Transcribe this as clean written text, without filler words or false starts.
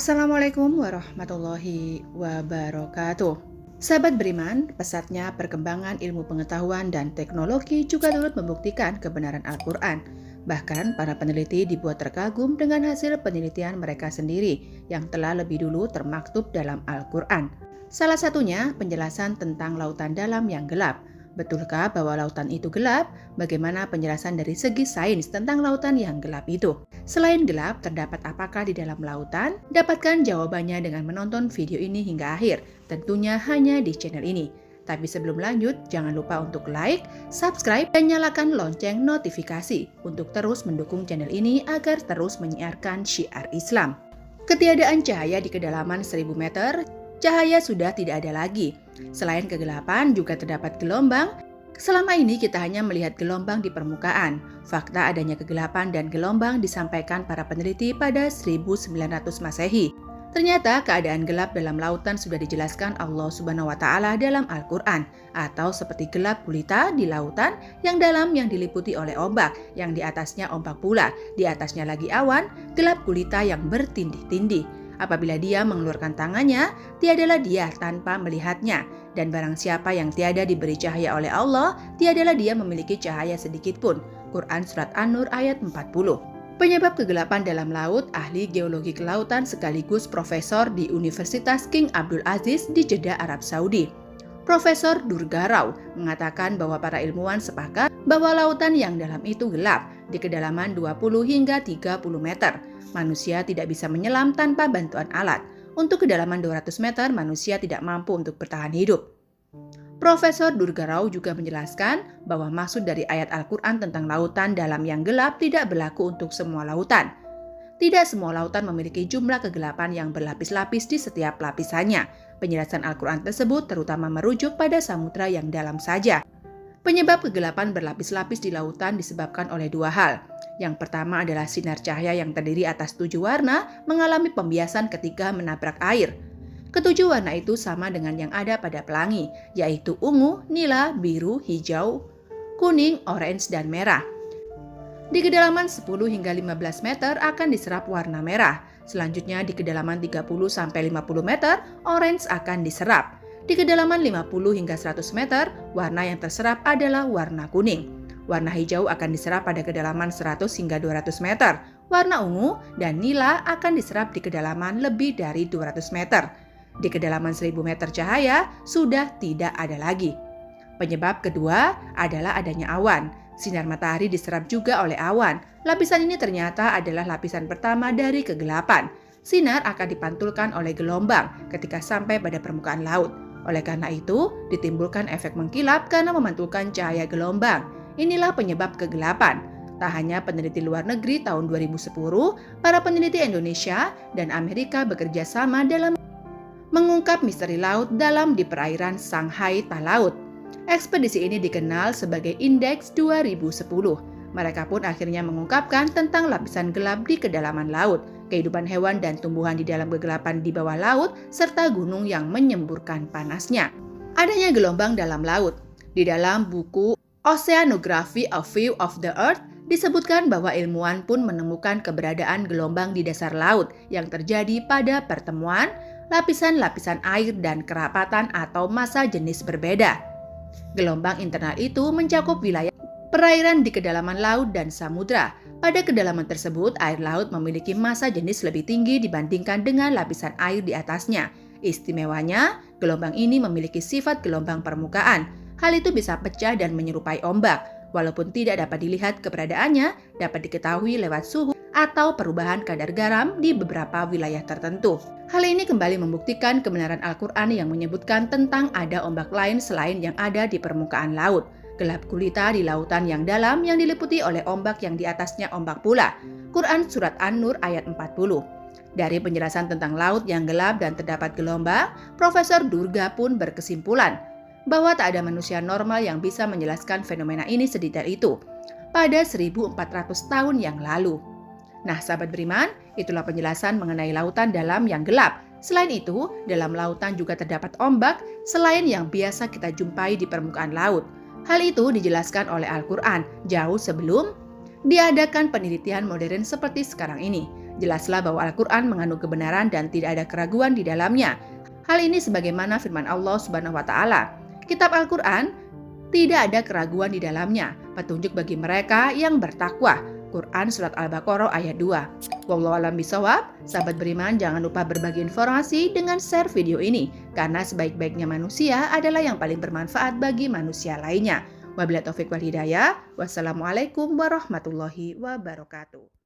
Assalamualaikum warahmatullahi wabarakatuh. Sahabat beriman, pesatnya perkembangan ilmu pengetahuan dan teknologi juga turut membuktikan kebenaran Al-Quran. Bahkan para peneliti dibuat terkagum dengan hasil penelitian mereka sendiri yang telah lebih dulu termaktub dalam Al-Quran. Salah satunya penjelasan tentang lautan dalam yang gelap. Betulkah bahwa lautan itu gelap? Bagaimana penjelasan dari segi sains tentang lautan yang gelap itu? Selain gelap, terdapat apakah di dalam lautan? Dapatkan jawabannya dengan menonton video ini hingga akhir, tentunya hanya di channel ini. Tapi sebelum lanjut, jangan lupa untuk like, subscribe, dan nyalakan lonceng notifikasi untuk terus mendukung channel ini agar terus menyiarkan syiar Islam. Ketiadaan cahaya di kedalaman 1000 meter, cahaya sudah tidak ada lagi. Selain kegelapan, juga terdapat gelombang. Selama ini kita hanya melihat gelombang di permukaan. Fakta adanya kegelapan dan gelombang disampaikan para peneliti pada 1900 Masehi. Ternyata keadaan gelap dalam lautan sudah dijelaskan Allah Subhanahu wa Ta'ala dalam Al-Quran, atau seperti gelap gulita di lautan yang dalam yang diliputi oleh ombak, yang di atasnya ombak pula, di atasnya lagi awan, gelap gulita yang bertindih-tindih. Apabila dia mengeluarkan tangannya, tiadalah dia tanpa melihatnya. Dan barang siapa yang tiada diberi cahaya oleh Allah, tiadalah dia memiliki cahaya sedikit pun. Quran Surat An-Nur ayat 40. Penyebab kegelapan dalam laut, ahli geologi kelautan sekaligus profesor di Universitas King Abdul Aziz di Jeddah, Arab Saudi. Profesor Durga Rao mengatakan bahwa para ilmuwan sepakat bahwa lautan yang dalam itu gelap di kedalaman 20 hingga 30 meter. Manusia tidak bisa menyelam tanpa bantuan alat. Untuk kedalaman 200 meter, manusia tidak mampu untuk bertahan hidup. Profesor Durga Rao juga menjelaskan bahwa maksud dari ayat Al-Quran tentang lautan dalam yang gelap tidak berlaku untuk semua lautan. Tidak semua lautan memiliki jumlah kegelapan yang berlapis-lapis di setiap lapisannya. Penjelasan Al-Quran tersebut terutama merujuk pada samudra yang dalam saja. Penyebab kegelapan berlapis-lapis di lautan disebabkan oleh dua hal. Yang pertama adalah sinar cahaya yang terdiri atas 7 warna mengalami pembiasan ketika menabrak air. Ketujuh warna itu sama dengan yang ada pada pelangi, yaitu ungu, nila, biru, hijau, kuning, orange, dan merah. Di kedalaman 10 hingga 15 meter akan diserap warna merah. Selanjutnya di kedalaman 30-50 meter, orange akan diserap. Di kedalaman 50 hingga 100 meter, warna yang terserap adalah warna kuning. Warna hijau akan diserap pada kedalaman 100 hingga 200 meter. Warna ungu dan nila akan diserap di kedalaman lebih dari 200 meter. Di kedalaman 1000 meter cahaya sudah tidak ada lagi. Penyebab kedua adalah adanya awan. Sinar matahari diserap juga oleh awan. Lapisan ini ternyata adalah lapisan pertama dari kegelapan. Sinar akan dipantulkan oleh gelombang ketika sampai pada permukaan laut. Oleh karena itu, ditimbulkan efek mengkilap karena memantulkan cahaya gelombang. Inilah penyebab kegelapan. Tak hanya peneliti luar negeri tahun 2010, para peneliti Indonesia dan Amerika bekerja sama dalam mengungkap misteri laut dalam di perairan Shanghai Talaut. Ekspedisi ini dikenal sebagai Indeks 2010. Mereka pun akhirnya mengungkapkan tentang lapisan gelap di kedalaman laut, kehidupan hewan dan tumbuhan di dalam kegelapan di bawah laut, serta gunung yang menyemburkan panasnya. Adanya gelombang dalam laut. Di dalam buku Oceanography: A View of the Earth disebutkan bahwa ilmuwan pun menemukan keberadaan gelombang di dasar laut yang terjadi pada pertemuan lapisan-lapisan air dan kerapatan atau massa jenis berbeda. Gelombang internal itu mencakup wilayah perairan di kedalaman laut dan samudra. Pada kedalaman tersebut, air laut memiliki massa jenis lebih tinggi dibandingkan dengan lapisan air di atasnya. Istimewanya, gelombang ini memiliki sifat gelombang permukaan. Hal itu bisa pecah dan menyerupai ombak. Walaupun tidak dapat dilihat keberadaannya, dapat diketahui lewat suhu atau perubahan kadar garam di beberapa wilayah tertentu. Hal ini kembali membuktikan kebenaran Al-Quran yang menyebutkan tentang ada ombak lain selain yang ada di permukaan laut. Gelap gulita di lautan yang dalam yang diliputi oleh ombak yang di atasnya ombak pula. Quran Surat An-Nur ayat 40. Dari penjelasan tentang laut yang gelap dan terdapat gelombang, Profesor Durga pun berkesimpulan bahwa tak ada manusia normal yang bisa menjelaskan fenomena ini sedetail itu pada 1400 tahun yang lalu. Nah, sahabat beriman, itulah penjelasan mengenai lautan dalam yang gelap. Selain itu, dalam lautan juga terdapat ombak selain yang biasa kita jumpai di permukaan laut. Hal itu dijelaskan oleh Al-Quran jauh sebelum diadakan penelitian modern seperti sekarang ini. Jelaslah bahwa Al-Quran mengandung kebenaran dan tidak ada keraguan di dalamnya. Hal ini sebagaimana firman Allah Subhanahu wa Ta'ala. Kitab Al-Quran tidak ada keraguan di dalamnya, petunjuk bagi mereka yang bertakwa. Quran Surat Al-Baqarah ayat 2. Wallahu a'lam bishawab. Sahabat beriman, jangan lupa berbagi informasi dengan share video ini, karena sebaik-baiknya manusia adalah yang paling bermanfaat bagi manusia lainnya. Wabillahi taufiq wal hidayah. Wassalamualaikum warahmatullahi wabarakatuh.